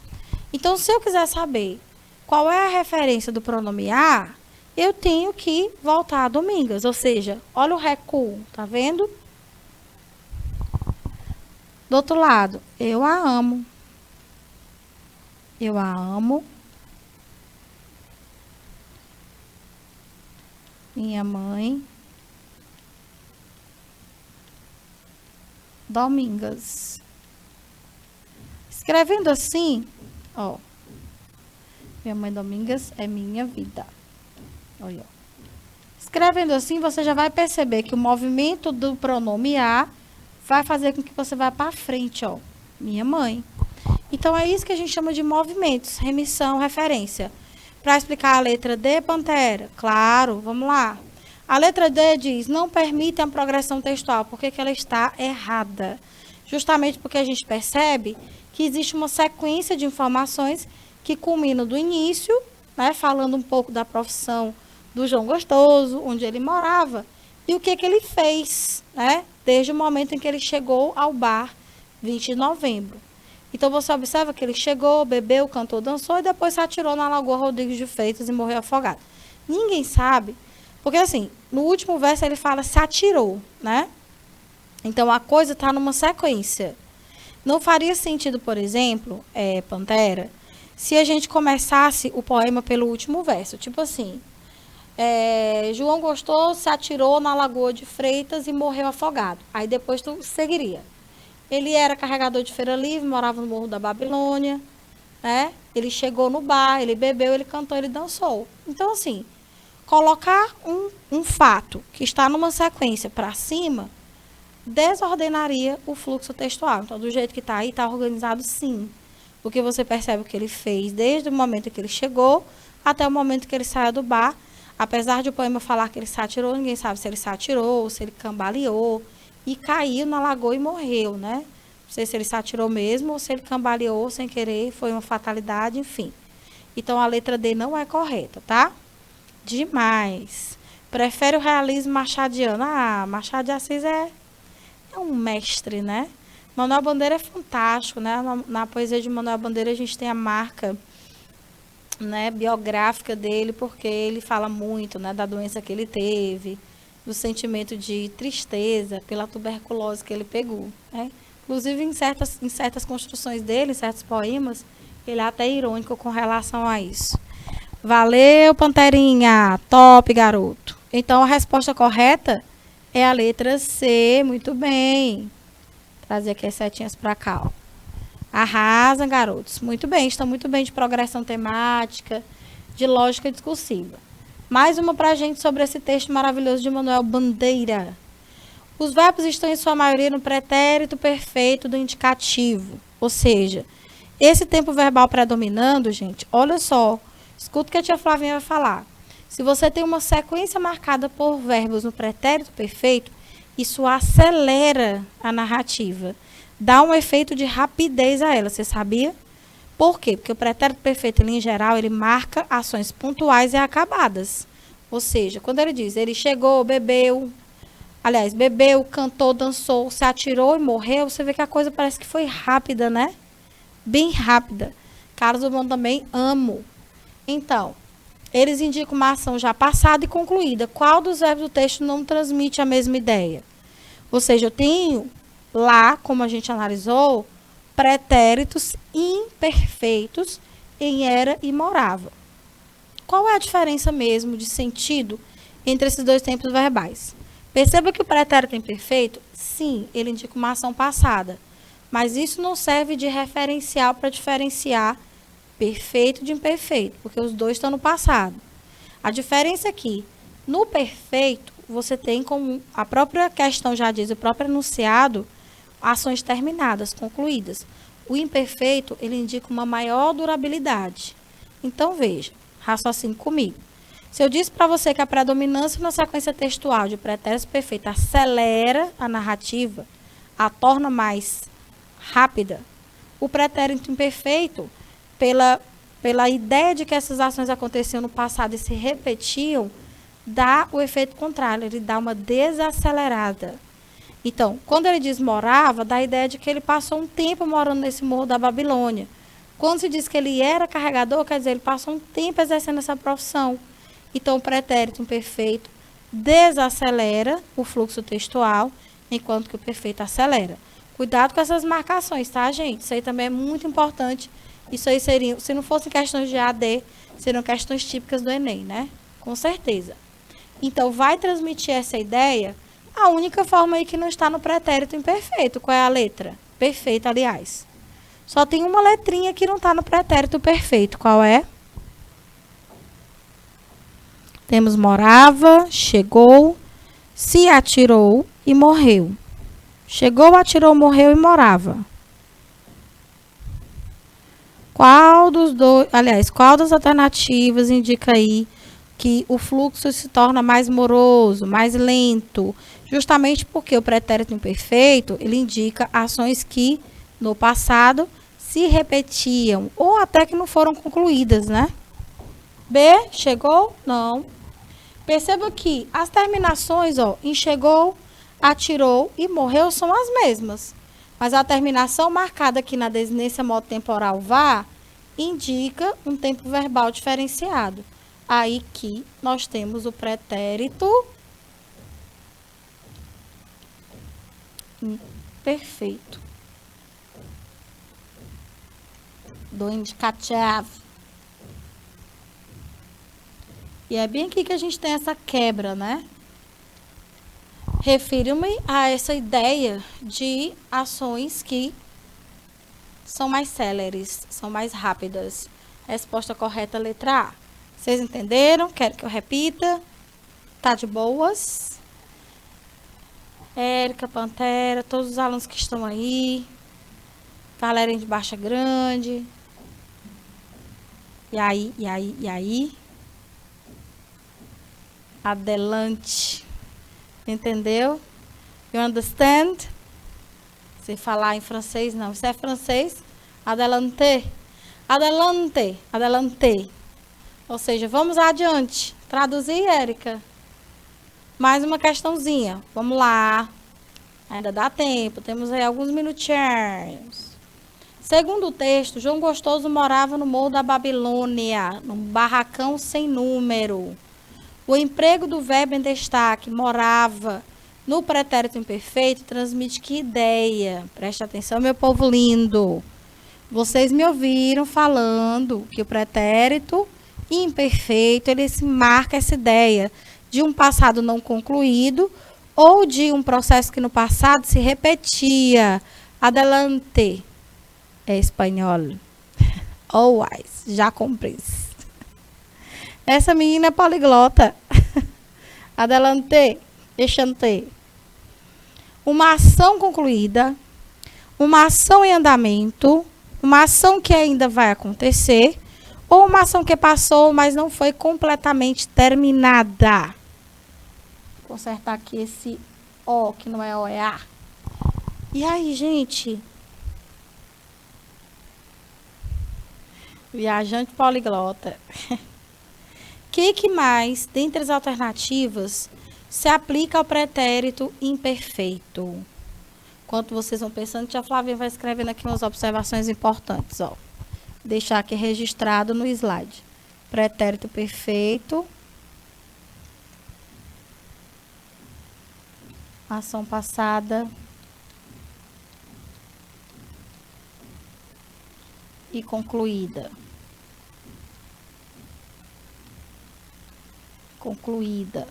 Então, se eu quiser saber qual é a referência do pronomear, eu tenho que voltar a Domingas. Ou seja, olha o recuo, tá vendo? Do outro lado, eu a amo. Eu a amo. Minha mãe. Domingas. Escrevendo assim, ó. Minha mãe Domingas é minha vida. Olha, ó. Escrevendo assim, você já vai perceber que o movimento do pronome a vai fazer com que você vá para frente, ó. Minha mãe. Então, é isso que a gente chama de movimentos, remissão, referência. Para explicar a letra D, Pantera. Claro, vamos lá. A letra D diz, não permite a progressão textual. Por que que ela está errada? Justamente porque a gente percebe que existe uma sequência de informações que culminam do início, né, falando um pouco da profissão do João Gostoso, onde ele morava, e o que que ele fez, né, desde o momento em que ele chegou ao bar 20 de novembro. Então, você observa que ele chegou, bebeu, cantou, dançou e depois se atirou na Lagoa Rodrigues de Freitas e morreu afogado. Ninguém sabe, porque assim, no último verso ele fala se atirou, né? Então, a coisa está numa sequência. Não faria sentido, por exemplo, Pantera, se a gente começasse o poema pelo último verso. Tipo assim, João Gostoso se atirou na Lagoa de Freitas e morreu afogado. Aí depois tu seguiria. Ele era carregador de feira livre, morava no Morro da Babilônia, né? Ele chegou no bar, ele bebeu, ele cantou, ele dançou. Então, assim, colocar um fato que está numa sequência para cima desordenaria o fluxo textual. Então, do jeito que está aí, está organizado sim. Porque você percebe o que ele fez desde o momento que ele chegou até o momento que ele saiu do bar. Apesar de o poema falar que ele se atirou, ninguém sabe se ele se atirou, se ele cambaleou e caiu na lagoa e morreu, né? Não sei se ele se atirou mesmo ou se ele cambaleou sem querer, foi uma fatalidade, enfim. Então, a letra D não é correta, tá? Demais. Prefere o realismo machadiano. Ah, Machado de Assis é um mestre, né? Manuel Bandeira é fantástico, né? Na poesia de Manuel Bandeira a gente tem a marca, né, biográfica dele, porque ele fala muito, né, da doença que ele teve, do sentimento de tristeza pela tuberculose que ele pegou, né? Inclusive, em certas construções dele, em certos poemas, ele é até irônico com relação a isso. Valeu, Panterinha! Top, garoto! Então, a resposta correta é a letra C. Muito bem. Trazer aqui as setinhas para cá, ó. Arrasam, garotos. Muito bem, estão muito bem de progressão temática, de lógica discursiva. Mais uma para a gente sobre esse texto maravilhoso de Manuel Bandeira. Os verbos estão, em sua maioria, no pretérito perfeito do indicativo. Ou seja, esse tempo verbal predominando, gente, olha só, escuta o que a tia Flavinha vai falar. Se você tem uma sequência marcada por verbos no pretérito perfeito, isso acelera a narrativa. Dá um efeito de rapidez a ela, você sabia? Por quê? Porque o pretérito perfeito, ele, em geral, ele marca ações pontuais e acabadas. Ou seja, quando ele diz, ele chegou, bebeu, cantou, dançou, se atirou e morreu, você vê que a coisa parece que foi rápida, né? Bem rápida. Carlos Drummond também amo. Então, eles indicam uma ação já passada e concluída. Qual dos verbos do texto não transmite a mesma ideia? Ou seja, eu tenho lá, como a gente analisou, pretéritos imperfeitos em era e morava. Qual é a diferença mesmo de sentido entre esses dois tempos verbais? Perceba que o pretérito imperfeito, sim, ele indica uma ação passada, mas isso não serve de referencial para diferenciar perfeito de imperfeito, porque os dois estão no passado. A diferença é que, no perfeito, você tem, como a própria questão já diz, o próprio enunciado, ações terminadas, concluídas. O imperfeito, ele indica uma maior durabilidade. Então, veja, raciocine comigo. Se eu disse para você que a predominância na sequência textual de pretérito perfeito acelera a narrativa, a torna mais rápida, o pretérito imperfeito, pela ideia de que essas ações aconteciam no passado e se repetiam, dá o efeito contrário, ele dá uma desacelerada. Então, quando ele diz morava, dá a ideia de que ele passou um tempo morando nesse Morro da Babilônia. Quando se diz que ele era carregador, quer dizer, ele passou um tempo exercendo essa profissão. Então, o pretérito imperfeito desacelera o fluxo textual, enquanto que o perfeito acelera. Cuidado com essas marcações, tá, gente? Isso aí também é muito importante. Isso aí seriam, se não fossem questões de AD, seriam questões típicas do Enem, né? Com certeza. Então, vai transmitir essa ideia. A única forma aí que não está no pretérito imperfeito. Qual é a letra? Perfeito, aliás. Só tem uma letrinha que não está no pretérito perfeito. Qual é? Temos morava, chegou, se atirou e morreu. Chegou, atirou, morreu e morava. Qual dos dois, aliás, qual das alternativas indica aí que o fluxo se torna mais moroso, mais lento? Justamente porque o pretérito imperfeito, ele indica ações que no passado se repetiam ou até que não foram concluídas, né? B, chegou? Não. Perceba que as terminações, ó, em chegou, atirou e morreu são as mesmas. Mas a terminação marcada aqui na desinência modo temporal vá indica um tempo verbal diferenciado. Aí que nós temos o pretérito imperfeito. Do indicativo. E é bem aqui que a gente tem essa quebra, né? Refiro-me a essa ideia de ações que são mais céleres, são mais rápidas. Resposta correta, letra A. Vocês entenderam? Quero que eu repita. Tá de boas? Érica, Pantera, todos os alunos que estão aí. Galera de Baixa Grande. E aí? Adelante. Entendeu? You understand? Se falar em francês, não. Isso é francês? Adelante. Adelante. Adelante. Ou seja, vamos adiante. Traduzir, Érica? Mais uma questãozinha. Vamos lá. Ainda dá tempo. Temos aí alguns minutinhos. Segundo o texto, João Gostoso morava no Morro da Babilônia, num barracão sem número. O emprego do verbo em destaque, morava, no pretérito imperfeito, transmite que ideia? Preste atenção, meu povo lindo. Vocês me ouviram falando que o pretérito imperfeito, ele se marca essa ideia de um passado não concluído ou de um processo que no passado se repetia. Adelante. É espanhol. Always. Já compreende. Essa menina é poliglota. Adelante. Deixante. Uma ação concluída, uma ação em andamento, uma ação que ainda vai acontecer, ou uma ação que passou, mas não foi completamente terminada. Vou consertar aqui esse O, que não é O, é A. E aí, gente? Viajante poliglota. Que mais, dentre as alternativas, se aplica ao pretérito imperfeito? Enquanto vocês vão pensando, tia Flávia vai escrevendo aqui umas observações importantes, ó. Deixar aqui registrado no slide. Pretérito perfeito. Ação passada. E concluída. Concluída.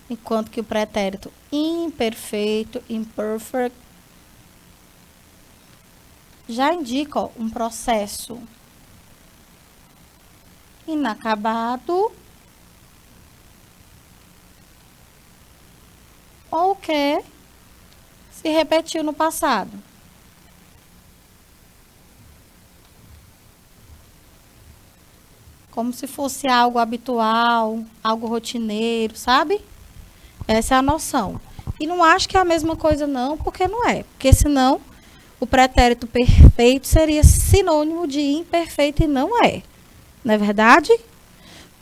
Enquanto que o pretérito imperfeito, imperfect, já indica, ó, um processo inacabado ou que se repetiu no passado. Como se fosse algo habitual, algo rotineiro, sabe? Essa é a noção. E não acho que é a mesma coisa não, porque não é. Porque senão o pretérito perfeito seria sinônimo de imperfeito e não é. Não é verdade?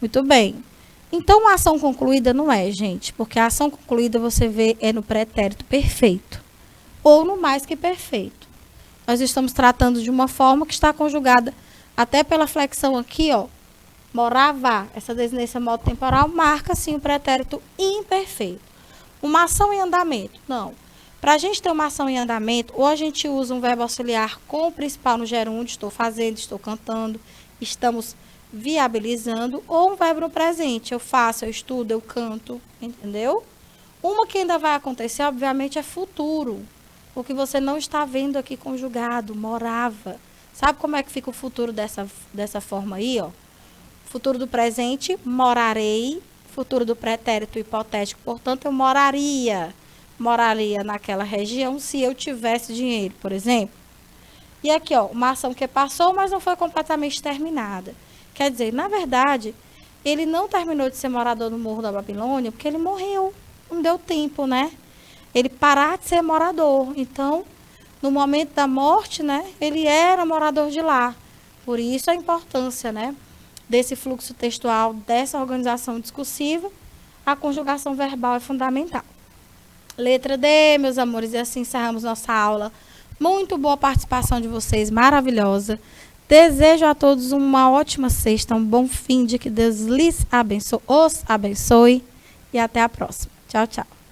Muito bem. Então, a ação concluída não é, gente. Porque a ação concluída você vê é no pretérito perfeito. Ou no mais que perfeito. Nós estamos tratando de uma forma que está conjugada até pela flexão aqui, ó. Morava, essa desinência modo temporal marca, sim, o pretérito imperfeito. Uma ação em andamento, não. Para a gente ter uma ação em andamento, ou a gente usa um verbo auxiliar com o principal no gerúndio, estou fazendo, estou cantando, estamos viabilizando, ou um verbo no presente, eu faço, eu estudo, eu canto, entendeu? Uma que ainda vai acontecer, obviamente, é futuro, o que você não está vendo aqui conjugado, morava. Sabe como é que fica o futuro dessa forma aí, ó? Futuro do presente, morarei. Futuro do pretérito hipotético, portanto, eu moraria naquela região se eu tivesse dinheiro, por exemplo. E aqui, ó, uma ação que passou, mas não foi completamente terminada. Quer dizer, na verdade, ele não terminou de ser morador no Morro da Babilônia porque ele morreu. Não deu tempo, né? Ele parar de ser morador. Então, no momento da morte, né, ele era morador de lá. Por isso a importância, né, desse fluxo textual, dessa organização discursiva, a conjugação verbal é fundamental. Letra D, meus amores, e assim encerramos nossa aula. Muito boa participação de vocês, maravilhosa. Desejo a todos uma ótima sexta, um bom fim de que Deus lhes abençoe, os abençoe e até a próxima. Tchau, tchau.